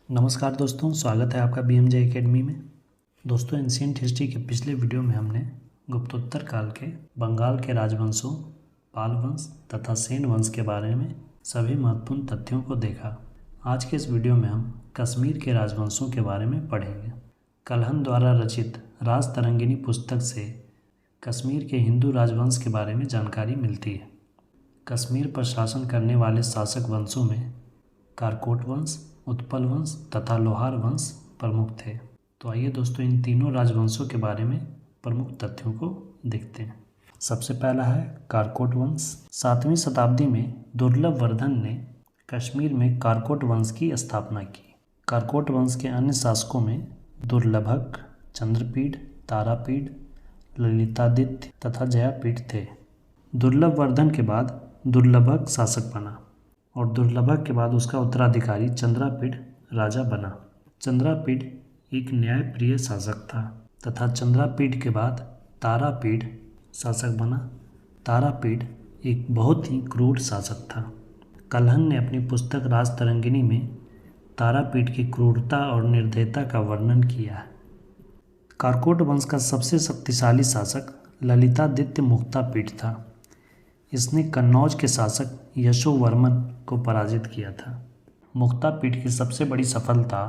नमस्कार दोस्तों, स्वागत है आपका BMJ एकेडमी में। दोस्तों, एंशिएंट हिस्ट्री के पिछले वीडियो में हमने गुप्तोत्तर काल के बंगाल के राजवंशों, पाल वंश तथा सेन वंश के बारे में सभी महत्वपूर्ण तथ्यों को देखा। आज के इस वीडियो में हम कश्मीर के राजवंशों के बारे में पढ़ेंगे। कलहन द्वारा रचित राजतरंगिणी पुस्तक से कश्मीर के हिंदू राजवंश के बारे में जानकारी मिलती है। कश्मीर पर शासन करने वाले शासक वंशों में कारकोट वंश, उत्पल वंश तथा लोहार वंश प्रमुख थे। तो आइए दोस्तों, इन तीनों राजवंशों के बारे में प्रमुख तथ्यों को देखते हैं। सबसे पहला है कारकोट वंश। 7वीं शताब्दी में दुर्लभ वर्धन ने कश्मीर में कारकोट वंश की स्थापना की। कारकोट वंश के अन्य शासकों में दुर्लभक, चंद्रपीड़, तारापीड़, ललितादित्य तथा जयापीड़ थे। दुर्लभ वर्धन के बाद दुर्लभक शासक बना और दुर्लभक के बाद उसका उत्तराधिकारी चंद्रापीड़ राजा बना। चंद्रापीड़ एक न्यायप्रिय शासक था तथा चंद्रापीड़ के बाद तारापीड़ शासक बना। तारापीड़ एक बहुत ही क्रूर शासक था। कलहन ने अपनी पुस्तक राजतरंगिणी में तारापीड़ की क्रूरता और निर्दयता का वर्णन किया है। कारकोट वंश का सबसे शक्तिशाली शासक ललितादित्य मुक्तापीड़ था। इसने कन्नौज के शासक यशोवर्मन को पराजित किया था। मुक्तापीड़ की सबसे बड़ी सफलता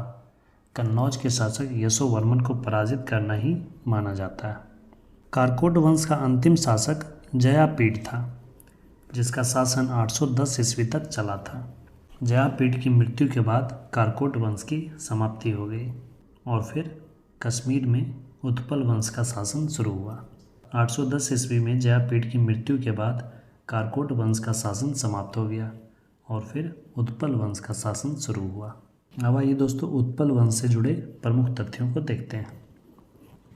कन्नौज के शासक यशोवर्मन को पराजित करना ही माना जाता है। कारकोट वंश का अंतिम शासक जयापीड़ था, जिसका शासन 810 ईस्वी तक चला था। जयापीड़ की मृत्यु के बाद कारकोट वंश की समाप्ति हो गई और फिर कश्मीर में उत्पल वंश का शासन शुरू हुआ। 810 ईस्वी में जयापीड़ की मृत्यु के बाद कारकोट वंश का शासन समाप्त हो गया और फिर उत्पल वंश का शासन शुरू हुआ। अब आइए दोस्तों, उत्पल वंश से जुड़े प्रमुख तथ्यों को देखते हैं।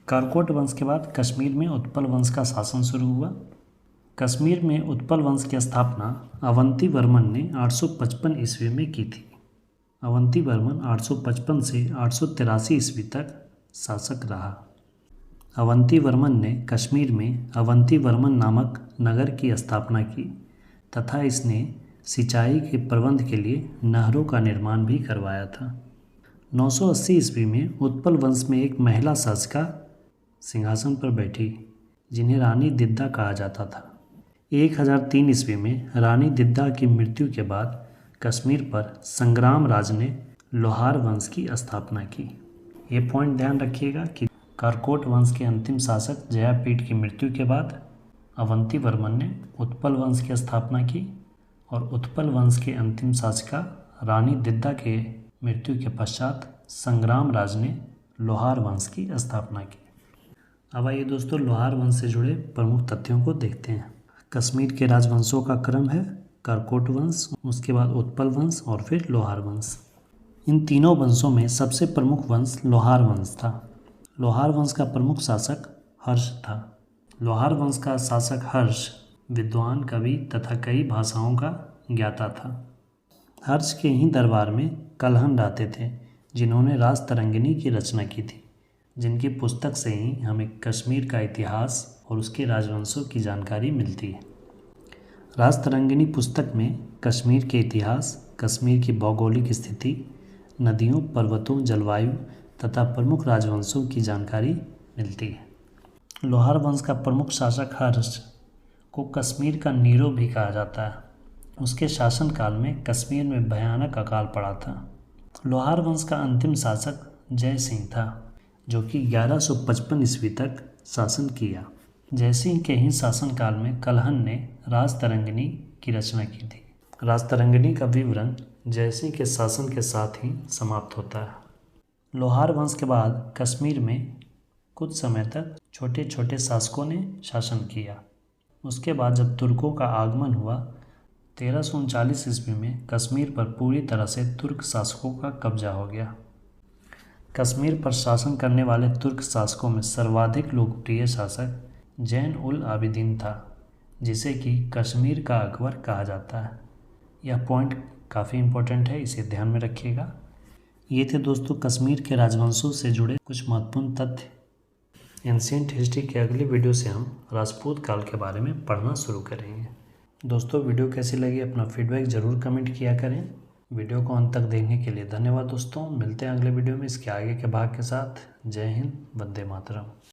कारकोट वंश के बाद कश्मीर में उत्पल वंश का शासन शुरू हुआ। कश्मीर में उत्पल वंश की स्थापना अवंती वर्मन ने 855 ईस्वी में की थी। अवंती वर्मन 855 से 883 ईस्वी तक शासक रहा। अवंती वर्मन ने कश्मीर में अवंती वर्मन नामक नगर की स्थापना की तथा इसने सिंचाई के प्रबंध के लिए नहरों का निर्माण भी करवाया था। 980 ईस्वी में उत्पल वंश में एक महिला शासिका सिंहासन पर बैठी, जिन्हें रानी दिद्दा कहा जाता था। 1003 ईस्वी में रानी दिद्दा की मृत्यु के बाद कश्मीर पर संग्राम राज ने लोहार वंश की स्थापना की। ये पॉइंट ध्यान रखिएगा कि कारकोट वंश के अंतिम शासक जयापीड़ की मृत्यु के बाद अवंती वर्मन ने उत्पल वंश की स्थापना की और उत्पल वंश के अंतिम शासिका रानी दिद्दा के मृत्यु के पश्चात संग्राम राज ने लोहार वंश की स्थापना की। अब आइए दोस्तों, लोहार वंश से जुड़े प्रमुख तथ्यों को देखते हैं। कश्मीर के राजवंशों का क्रम है कारकोट वंश, उसके बाद उत्पल वंश और फिर लोहार वंश। इन तीनों वंशों में सबसे प्रमुख वंश लोहार वंश था। लोहार वंश का प्रमुख शासक हर्ष था। लोहार वंश का शासक हर्ष विद्वान, कवि तथा कई भाषाओं का ज्ञाता था। हर्ष के ही दरबार में कलहन रहते थे, जिन्होंने राजतरंगिणी की रचना की थी, जिनकी पुस्तक से ही हमें कश्मीर का इतिहास और उसके राजवंशों की जानकारी मिलती है। राजतरंगिणी पुस्तक में कश्मीर के इतिहास, कश्मीर की भौगोलिक स्थिति, नदियों, पर्वतों, जलवायु तथा प्रमुख राजवंशों की जानकारी मिलती है। लोहार वंश का प्रमुख शासक हर्ष को कश्मीर का नीरो भी कहा जाता है। उसके शासनकाल में कश्मीर में भयानक अकाल पड़ा था। लोहार वंश का अंतिम शासक जय सिंह था, जो कि 1155 ईस्वी तक शासन किया। जय सिंह के ही शासनकाल में कलहन ने राजतरंगिणी की रचना की थी। राजतरंगिणी का विवरण जय सिंह के शासन के साथ ही समाप्त होता है। लोहार वंश के बाद कश्मीर में कुछ समय तक छोटे छोटे शासकों ने शासन किया। उसके बाद जब तुर्कों का आगमन हुआ 1339 ईस्वी में कश्मीर पर पूरी तरह से तुर्क शासकों का कब्जा हो गया। कश्मीर पर शासन करने वाले तुर्क शासकों में सर्वाधिक लोकप्रिय शासक जैन उल आबिदीन था, जिसे कि कश्मीर का अकबर कहा जाता है। यह पॉइंट काफ़ी इम्पोर्टेंट है, इसे ध्यान में रखिएगा। ये थे दोस्तों कश्मीर के राजवंशों से जुड़े कुछ महत्वपूर्ण तथ्य। एंशिएंट हिस्ट्री के अगले वीडियो से हम राजपूत काल के बारे में पढ़ना शुरू करेंगे। दोस्तों, वीडियो कैसी लगी अपना फीडबैक ज़रूर कमेंट किया करें वीडियो को अंत तक देखने के लिए धन्यवाद दोस्तों। मिलते हैं अगले वीडियो में इसके आगे के भाग के साथ। जय हिंद, वंदे मातरम।